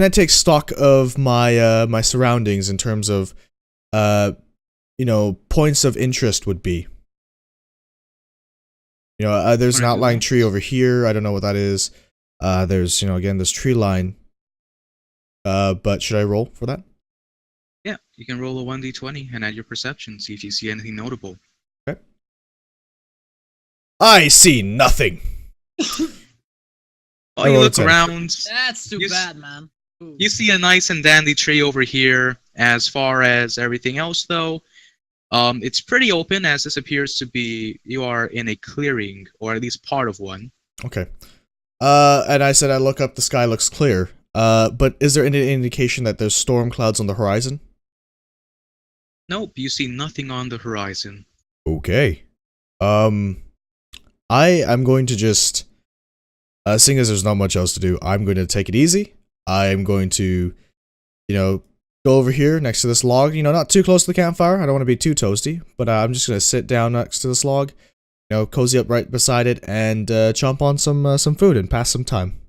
can I take stock of my my surroundings in terms of you know, points of interest would be? You know, there's an outlying tree over here. I don't know what that is. There's, you know, again, this tree line. But should I roll for that? Yeah, you can roll a 1d20 and add your perception, see if you see anything notable. Okay. I see nothing. Oh, you look around. That's too bad, man. Ooh. You see a nice and dandy tree over here. As far as everything else, though, it's pretty open, as this appears to be, you are in a clearing, or at least part of one. Okay. And I said I look up, the sky looks clear. But is there any indication that there's storm clouds on the horizon? Nope, you see nothing on the horizon. Okay. I am going to just, seeing as there's not much else to do, I'm going to take it easy. I'm going to, you know, go over here next to this log, you know, not too close to the campfire. I don't want to be too toasty, but I'm just going to sit down next to this log, you know, cozy up right beside it, and chomp on some food and pass some time.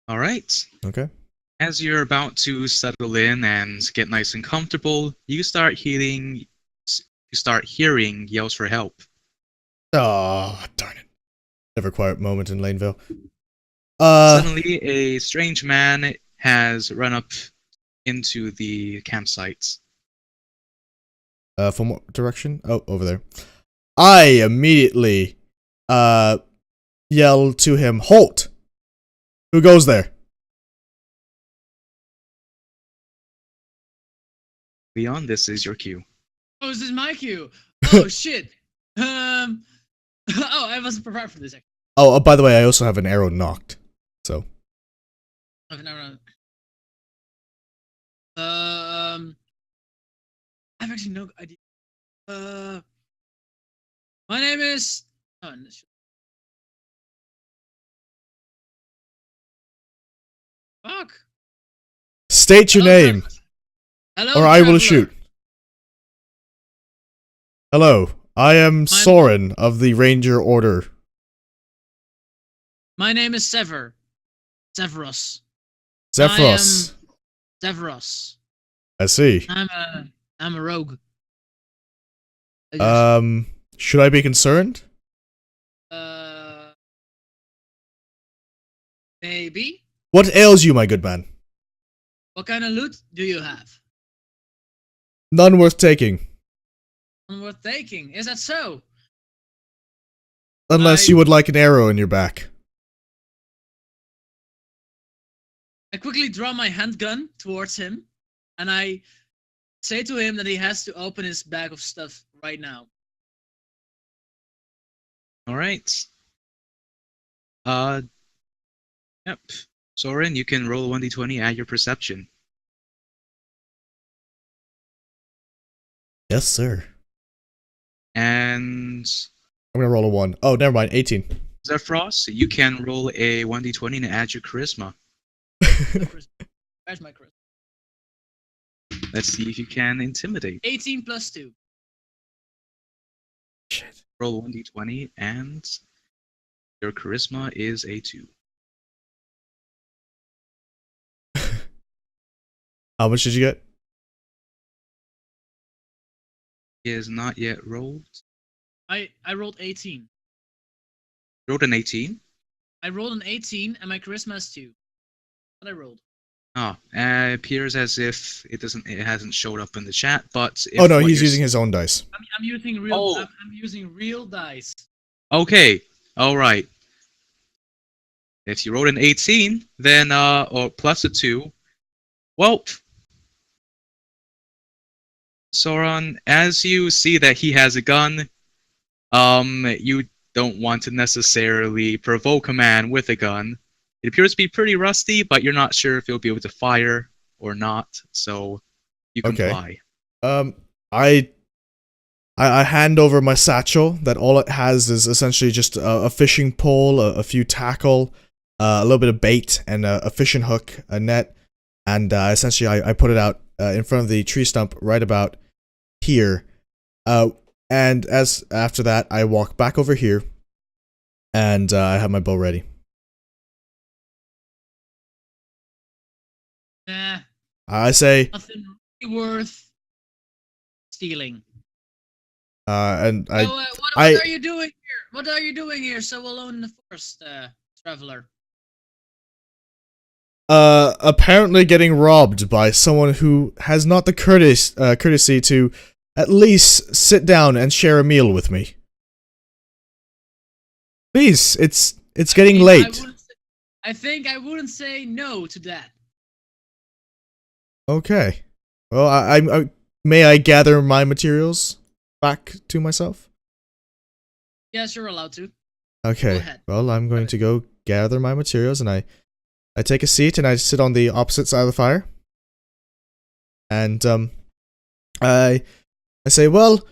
All right. Okay. As you're about to settle in and get nice and comfortable, you start hearing yells for help. Oh, darn it. Never quiet moment in Laneville. Suddenly, a strange man has run up into the campsite. From what direction? Oh, over there. I immediately, yell to him, "Halt! Who goes there?" Leon, this is your cue. Oh, this is my cue. Oh shit. Oh, I wasn't prepared for this. Oh, by the way, I also have an arrow knocked. So. I've never. I've actually no idea. My name is. Oh, fuck. State your name, Hello, or I will traveler. shoot. Hello, I am Soren of the Ranger Order. My name is Severos. Zephyros. Severos. I see. I'm a rogue. Should I be concerned? Maybe. What ails you, my good man? What kind of loot do you have? None worth taking. None worth taking. Is that so? Unless you would like an arrow in your back. I quickly draw my handgun towards him, and I say to him that he has to open his bag of stuff right now. All right. Yep. Soren, you can roll a 1d20, add your perception. Yes, sir. And I'm gonna roll a 1. Oh, never mind. 18. Zephyros, you can roll a 1d20 and add your charisma. Where's my charisma? Let's see if you can intimidate. 18 plus 2. Shit. Roll 1d20 and your charisma is a 2. How much did you get? It is not yet rolled. I rolled 18. Rolled an 18? I rolled an 18 and my charisma is 2. What I rolled. Oh, it appears as if it hasn't showed up in the chat, but if Oh no, he's using his own dice. I'm using real. Oh. I'm using real dice. Okay, all right. If you rolled an 18, then or plus a 2, well, Sauron, as you see that he has a gun, you don't want to necessarily provoke a man with a gun. It appears to be pretty rusty, but you're not sure if you'll be able to fire or not, so you comply. I hand over my satchel that all it has is essentially just a fishing pole, a few tackle, a little bit of bait, and a fishing hook, a net, and essentially I put it out in front of the tree stump right about here. And as after that, I walk back over here, and I have my bow ready. Nah, I say, nothing really worth stealing. and So, what I, are you doing here? What are you doing here so alone in the forest, traveler? apparently getting robbed by someone who has not the courtesy to at least sit down and share a meal with me. Please, it's getting mean, late. I think I wouldn't say no to that. Okay. Well, I may I gather my materials back to myself? Yes, you're allowed to. Go Okay. ahead. Well, I'm going to go gather my materials, and I take a seat and I sit on the opposite side of the fire. And I say, well,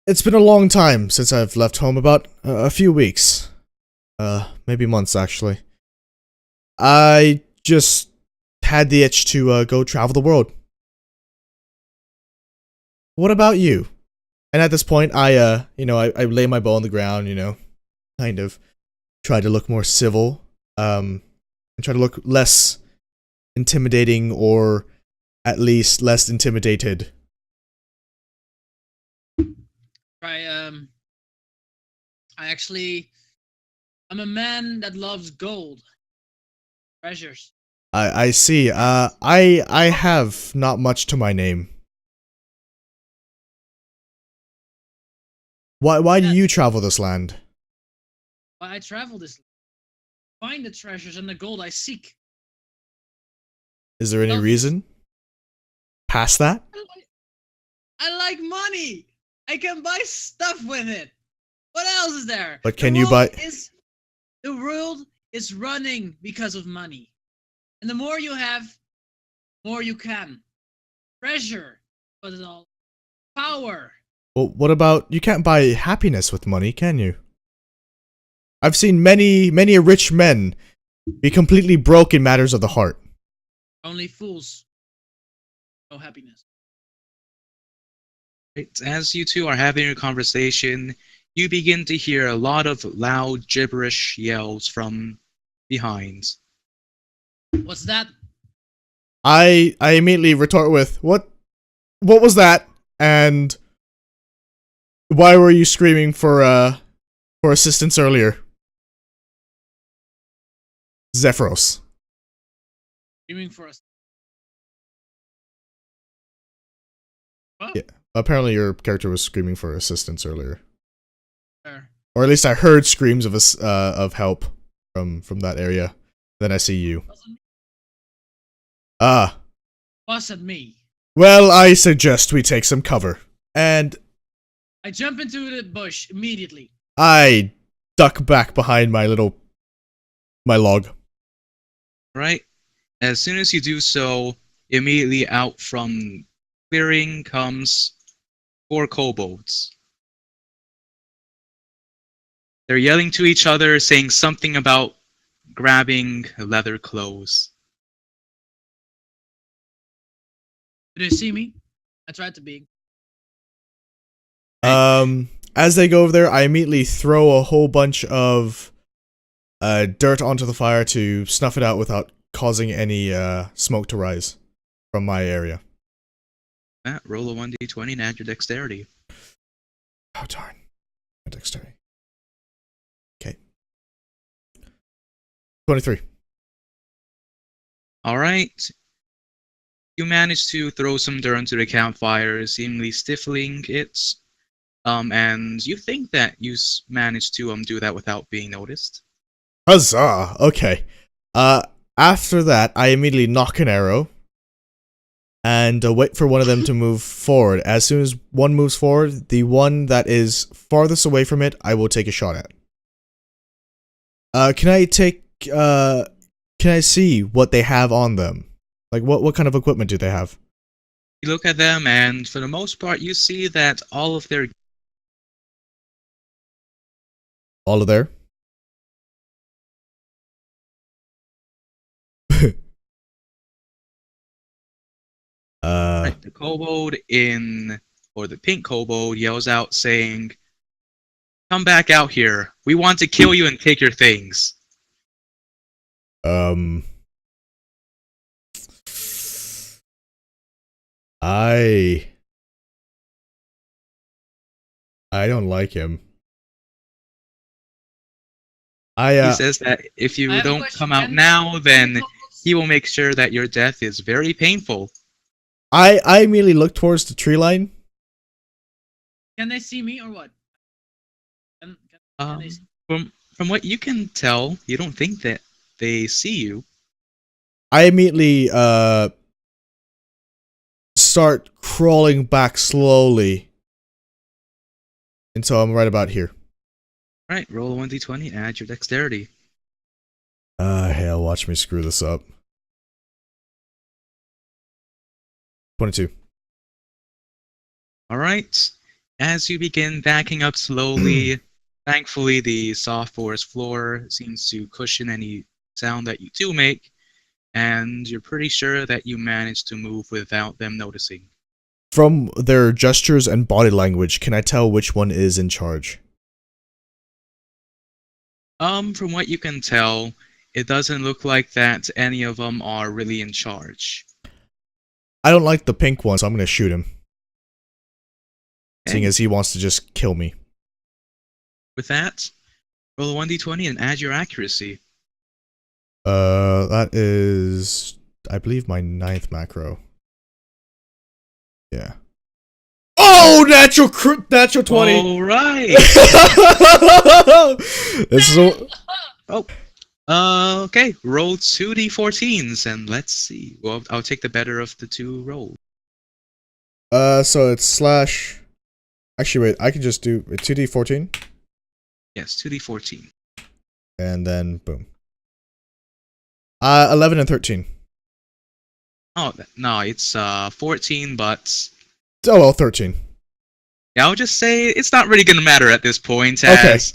it's been a long time since I've left home, about a few weeks. Maybe months actually. I just had the itch to go travel the world. What about you? And at this point, I lay my bow on the ground, kind of try to look more civil, and try to look less intimidating, or at least less intimidated. I'm a man that loves gold, treasures. I see. I have not much to my name. Why do you travel this land? Why I travel this, find the treasures and the gold I seek. Is there any Love- reason? Past that? I like money. I can buy stuff with it. What else is there? But can you buy? The world is running because of money, and the more you have, more you can. Treasure, but it all power. Well, what about, you can't buy happiness with money, can you? I've seen many rich men be completely broke in matters of the heart. Only fools know happiness. Right, as you two are having a conversation, you begin to hear a lot of loud gibberish yells from behind. What's that? I immediately retort with, what was that? And why were you screaming for assistance earlier? Zephyros. Screaming for us. What? Yeah. Apparently your character was screaming for assistance earlier. Sure. Or at least I heard screams of help from that area. Then I see you. Ah. Wasn't me. Well, I suggest we take some cover. And I jump into the bush immediately. I duck back behind my log. Right? As soon as you do so, immediately out from clearing comes 4 kobolds. They're yelling to each other, saying something about grabbing leather clothes. Do they see me? I tried to be. As they go over there, I immediately throw a whole bunch of dirt onto the fire to snuff it out without causing any smoke to rise from my area. Matt, roll a 1d20 and add your dexterity. Oh darn. My dexterity. Okay. 23. Alright. You manage to throw some dirt into the campfire, seemingly stifling it. And you think that you managed to do that without being noticed. Huzzah! Okay. After that, I immediately knock an arrow and wait for one of them to move forward. As soon as one moves forward, the one that is farthest away from it, I will take a shot at. Can I see what they have on them? Like, what kind of equipment do they have? You look at them, and for the most part, you see that all of their All of their? Right, the kobold or the pink kobold yells out saying, "Come back out here. We want to kill you and take your things." I don't like him. He says that if I you have a don't question. come out now, then he will make sure that your death is very painful. I immediately look towards the tree line. Can they see me or what? Can they see? From what you can tell, you don't think that they see you. I immediately start crawling back slowly until I'm right about here. Right, roll a 1d20, add your dexterity. Hell, watch me screw this up. 22. Alright, as you begin backing up slowly, thankfully the soft forest floor seems to cushion any sound that you do make, and you're pretty sure that you managed to move without them noticing. From their gestures and body language, can I tell which one is in charge? From what you can tell, it doesn't look like that any of them are really in charge. I don't like the pink one, so I'm gonna shoot him. Okay. Seeing as he wants to just kill me. With that, roll a 1d20 and add your accuracy. That is, I believe, my 9th macro. Yeah. Oh, natural 20. All right. This is Okay. Roll 2d14s and let's see. Well, I'll take the better of the two rolls. so it's slash. Actually, wait. I can just do 2d14. Yes, 2d14. And then boom. 11 and 13. Oh no, it's 14, but Oh well, 13. yeah, I'll just say it's not really gonna matter at this point. Okay. As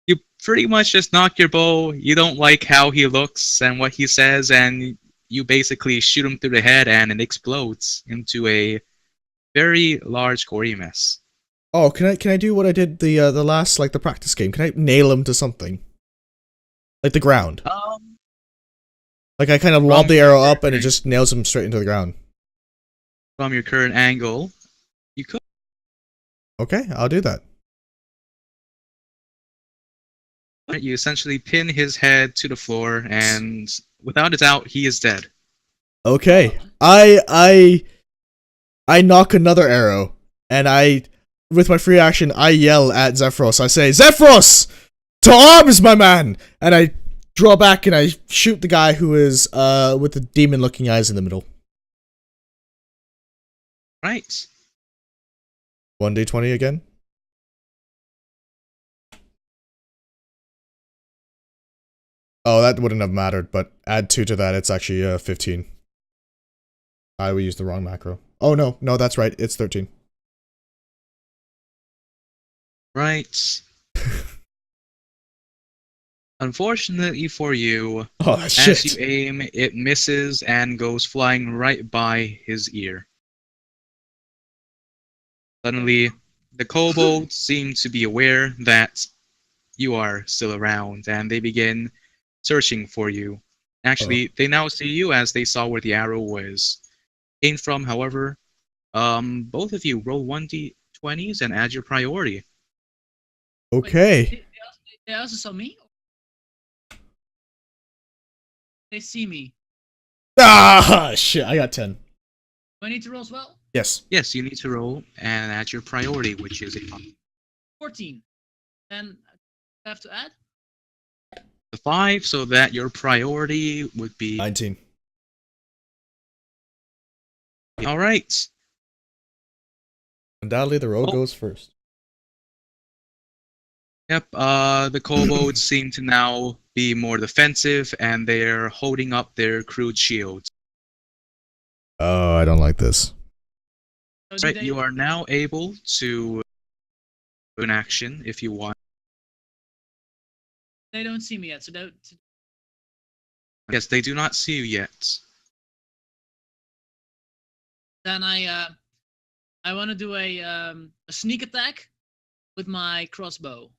you pretty much just knock your bow. You don't like how he looks and what he says, and you basically shoot him through the head, and it explodes into a very large gory mess. Oh, can I do what I did the last the practice game? Can I nail him to something? Like the ground. Like I kind of lob the arrow up and it just nails him straight into the ground. From your current angle, you could. Okay, I'll do that. You essentially pin his head to the floor, and without a doubt, he is dead. Okay, I knock another arrow, and with my free action, I yell at Zephyros. I say, Zephyros! To arms, my man! And I draw back and I shoot the guy who is with the demon-looking eyes in the middle. Right. 1d20 again. Oh, that wouldn't have mattered, but add 2 to that, it's actually 15. We used the wrong macro. Oh no, that's right, it's 13. Right. Unfortunately for you, Oh, as shit. you aim, it misses and goes flying right by his ear. Suddenly, the kobolds seem to be aware that you are still around, and they begin searching for you. Actually, they now see you as they saw where the arrow was aimed from. However, both of you roll 1d20s and add your priority. Okay. Wait, they also saw me? They see me. Ah, shit, I got 10. Do I need to roll as well? Yes. Yes, you need to roll and add your priority, which is a 14. Then I have to add? 5, so that your priority would be 19. all right. Undoubtedly, the road goes first. Yep, the kobolds seem to now be more defensive, and they're holding up their crude shields. Oh, I don't like this. Right, you are now able to do an action if you want. They don't see me yet, so don't. Yes, they do not see you yet. Then I want to do a sneak attack with my crossbow.